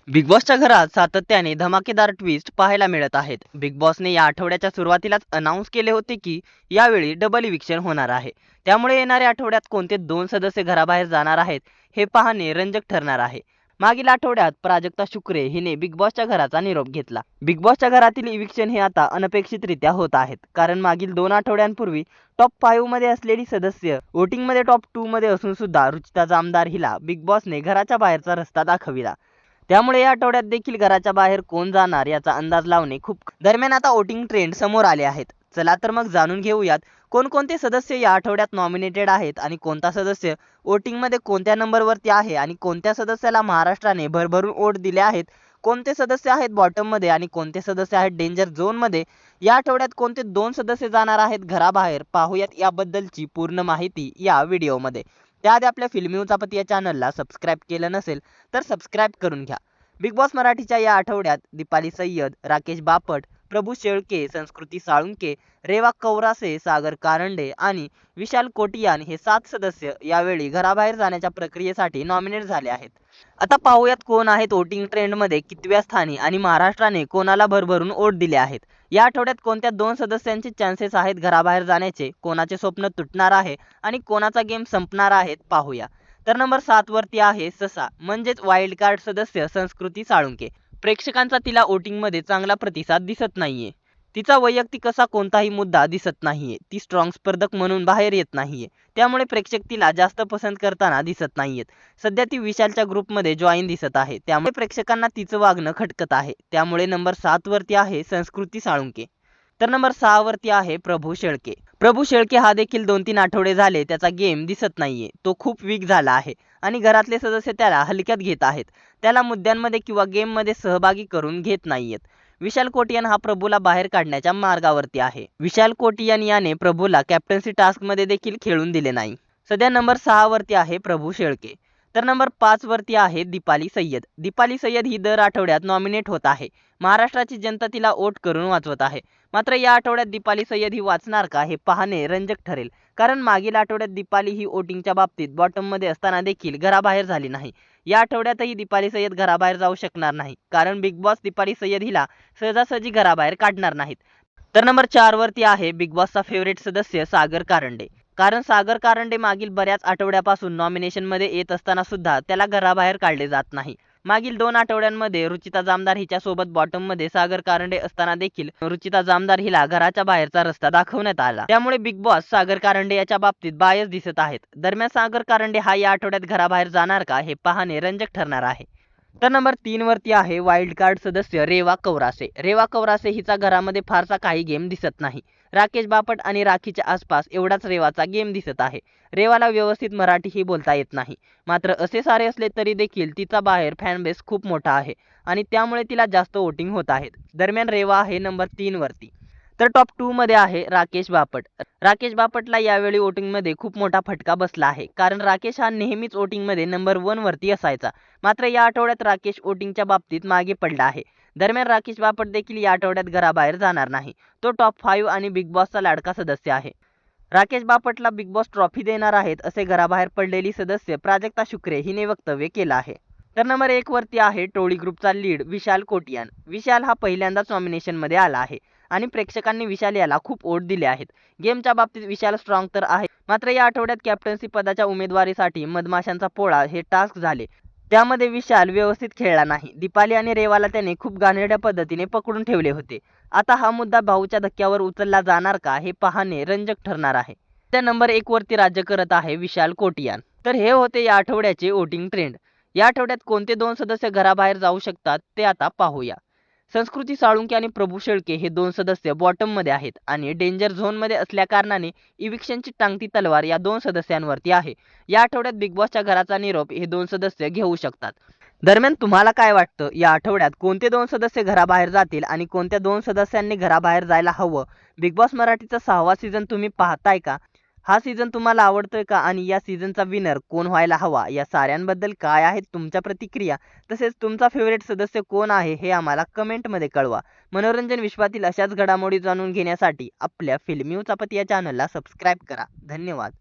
Big बॉसच्या घरात सातत्याने धमाकेदार ट्विस्ट पाहायला मिळत आहेत. बिग बॉसने या आठवड्याच्या सुरुवातीलाच अनाऊन्स केले होते की यावेळी डबल इविक्शन होणार आहे. त्यामुळे येणाऱ्या आठवड्यात कोणते दोन सदस्य घराबाहेर जाणार आहेत हे पाहणे रंजक ठरणार आहे. मागील आठवड्यात प्राजक्ता शुक्रे हिने बिग बॉसच्या घराचा निरोप घेतला. बिग बॉसच्या घरातील इविक्शन हे आता अनपेक्षितरित्या होत आहेत, कारण मागील 2 आठवड्यांपूर्वी टॉप 5 मध्ये असलेली सदस्य वोटिंगमध्ये टॉप 2 मध्ये असून सुद्धा रुचिता जामदार हिला बिग बॉसने घराच्या बाहेरचा रस्ता दाखविला. त्यामुळे या आठवड्यात देखील घराच्या बाहेर कोण जाणार याचा अंदाज लावणे खूप दरम्यान आता वोटिंग ट्रेंड समोर आले आहेत. चला तर मग जाणून घेऊयात कोणकोणते सदस्य या आठवड्यात नॉमिनेटेड आहेत आणि कोणता सदस्य वोटिंग मध्ये कोणत्या नंबरवरती आहे आणि कोणत्या सदस्याला महाराष्ट्राने भरभरून वोट दिले आहेत, कोणते सदस्य आहेत बॉटम मध्ये आणि कोणते सदस्य आहेत डेंजर झोन मध्ये. या आठवड्यात कोणते दोन सदस्य जाणार आहेत घराबाहेर, पाहूयात याबद्दलची पूर्ण माहिती या व्हिडिओमध्ये. त्याआधी आपल्या फिल्मी उचापती या चॅनलला सबस्क्राईब केलं नसेल तर सबस्क्राईब करून घ्या. बिग बॉस मराठीच्या या आठवड्यात दीपाली सय्यद, राकेश बापट, प्रभू शेळके, संस्कृती साळुंके, रेवा कौरासे, सागर कारंडे आणि विशाल कोटियान हे 7 सदस्य यावेळी घराबाहेर जाण्याच्या प्रक्रियेसाठी नॉमिनेट झाले आहेत. आता पाहूयात कोण आहेत वोटिंग ट्रेंडमध्ये कितव्या स्थानी आणि महाराष्ट्राने कोणाला भरभरून वोट दिले आहेत. या आठवड्यात कोणत्या दोन सदस्यांचे चान्सेस आहेत घराबाहेर जाण्याचे, कोणाचे स्वप्न तुटणार आहे आणि कोणाचा गेम संपणार आहे पाहूया. तर नंबर 7 वरती आहे ससा म्हणजेच वाईल्ड कार्ड सदस्य संस्कृती साळुंके. प्रेक्षकांचा तिला वोटिंग मध्ये चांगला प्रतिसाद दिसत नाहीये. तिचा वैयक्तिक असा कोणताही मुद्दा दिसत नाहीये. ती स्ट्रॉंग स्पर्धक म्हणून बाहेर येत नाहीये. त्यामुळे प्रेक्षक तिला जास्त पसंत करताना दिसत नाहीयेत. सध्या ती विशालच्या ग्रुपमध्ये जॉईन दिसत आहे. त्यामुळे प्रेक्षकांना तिचं वागणं खटकत आहे. त्यामुळे नंबर 7 वरती आहे संस्कृती साळुंके. तर नंबर 6 वरती आहे प्रभू शेळके. प्रभू शेळके हा देखील 2-3 आठवडे झाले त्याचा गेम दिसत नाहीये. तो खूप वीक झाला आहे आणि घरातले सदस्य त्याला हलक्यात घेत आहेत. त्याला मुद्द्यांमध्ये किंवा गेममध्ये सहभागी करून घेत नाहीयेत. विशाल कोटियान हा प्रभूला बाहेर काढण्याच्या मार्गावरती आहे. विशाल कोटियान याने प्रभूला कॅप्टन्सी टास्क मध्ये देखील खेळून दिले नाही. सध्या नंबर 6 वरती आहे प्रभू शेळके. तर नंबर 5 वरती आहे दीपाली सय्यद. दीपाली सय्यद ही दर आठवड्यात नॉमिनेट होत आहे. महाराष्ट्राची जनता तिला वोट करून वाचवत आहे. मात्र या आठवड्यात दीपाली सय्यद ही वाचणार का हे पाहणे रंजक ठरेल, कारण मागील आठवड्यात दीपाली ही वोटिंगच्या बाबतीत बॉटम मध्ये असताना देखील घराबाहेर झाली नाही. या आठवड्यातही दीपाली सय्यद घराबाहेर जाऊ शकणार नाही, कारण बिग बॉस दीपाली सय्यद हिला सहजासहजी घराबाहेर काढणार नाहीत. तर नंबर 4 वरती आहे बिग बॉसचा फेवरेट सदस्य सागर कारंडे. कारण सागर कारंडे मागील बऱ्याच आठवड्यापासून नॉमिनेशन मध्ये येत असताना सुद्धा त्याला घराबाहेर काढले जात नाही. मागील 2 आठवड्यांमध्ये रुचिता जामदार हिच्या सोबत बॉटम मध्ये सागर कारंडे असताना देखील रुचिता जामदार हिला घराच्या बाहेरचा रस्ता दाखवण्यात आला. त्यामुळे बिग बॉस सागर कारंडे याच्या बाबतीत बायस दिसत आहेत. दरम्यान सागर कारंडे हा या आठवड्यात घराबाहेर जाणार का हे पाहणे रंजक ठरणार आहे. तर नंबर 3 वरती आहे वाईल्ड कार्ड सदस्य रेवा कौरासे. रेवा कौरासे हिचा घरामध्ये फारसा काही गेम दिसत नाही. राकेश बापट आणि राखीच्या आसपास एवढाच रेवाचा गेम दिसत आहे. रेवाला व्यवस्थित मराठीही बोलता येत नाही. मात्र असे सारे असले तरी देखील तिचा बाहेर फॅन बेस खूप मोठा आहे आणि त्यामुळे तिला जास्त वोटिंग होत आहेत. दरम्यान रेवा आहे नंबर 3 वरती. तर टॉप 2 मध्ये आहे राकेश बापट. राकेश बापटला यावेळी वोटिंग मध्ये खूप मोठा फटका बसला आहे, कारण राकेश हा नेहमीच वोटिंग मध्ये नंबर 1 वरती असायचा. मात्र या आठवड्यात राकेश वोटिंगच्या बाबतीत मागे पडला आहे. दरम्यान राकेश बापट देखील या आठवड्यात घराबाहेर जाणार नाही. तो टॉप 5 आणि बिग बॉसचा लाडका सदस्य आहे. Rakesh Bapatla big boss trophy देणार आहेत असे घराबाहेर पडलेली सदस्य प्राजक्ता शुक्रे हिने वक्तव्य केलं आहे. तर नंबर 1 वरती आहे टोळी ग्रुपचा लीड विशाल कोटियान. विशाल हा पहिल्यांदाच नॉमिनेशन मध्ये आला आहे आणि प्रेक्षकांनी विशाल याला खूप वोट दिले आहेत. गेमच्या बाबतीत विशाल स्ट्रॉंग तर आहे, मात्र या आठवड्यात कॅप्टन्सी पदाच्या उमेदवारीसाठी मधमाशांचा पोळा हे टास्क झाले. त्यामध्ये विशाल व्यवस्थित खेळला नाही. दीपाली आणि रेवाला त्याने खूप घाणेरड्या पद्धतीने पकडून ठेवले होते. आता हा मुद्दा भाऊच्या धक्क्यावर उचलला जाणार का हे पाहणे रंजक ठरणार आहे. त्या नंबर 1 वरती राज्य करत आहे विशाल कोटियान. तर हे होते या आठवड्याचे वोटिंग ट्रेंड. या आठवड्यात कोणते दोन सदस्य घराबाहेर जाऊ शकतात ते आता पाहूया. संस्कृती साळुंके आणि प्रभू शेळके हे 2 सदस्य बॉटम मध्ये आहेत आणि डेंजर झोन मध्ये असल्या कारणाने इविक्शनची टांगती तलवार या 2 सदस्यांवरती आहे. या आठवड्यात बिग बॉसच्या घराचा निरोप हे 2 सदस्य घेऊ शकतात. दरम्यान तुम्हाला काय वाटतं, या आठवड्यात कोणते 2 सदस्य घराबाहेर जातील आणि कोणत्या 2 सदस्यांनी घराबाहेर जायला हवं? बिग बॉस मराठीचा 6वा सीझन तुम्ही पाहताय का? हा सीझन तुम्हाला आवडतोय का आणि या सीझनचा विनर कोण व्हायला हवा? या साऱ्यांबद्दल काय आहेत तुमच्या प्रतिक्रिया? तसेच तुमचा फेवरेट सदस्य कोण आहे हे आम्हाला कमेंटमध्ये कळवा. मनोरंजन विश्वातील अशाच घडामोडी जाणून घेण्यासाठी आपल्या फिल्मी उचापती या चॅनलला सबस्क्राईब करा. धन्यवाद.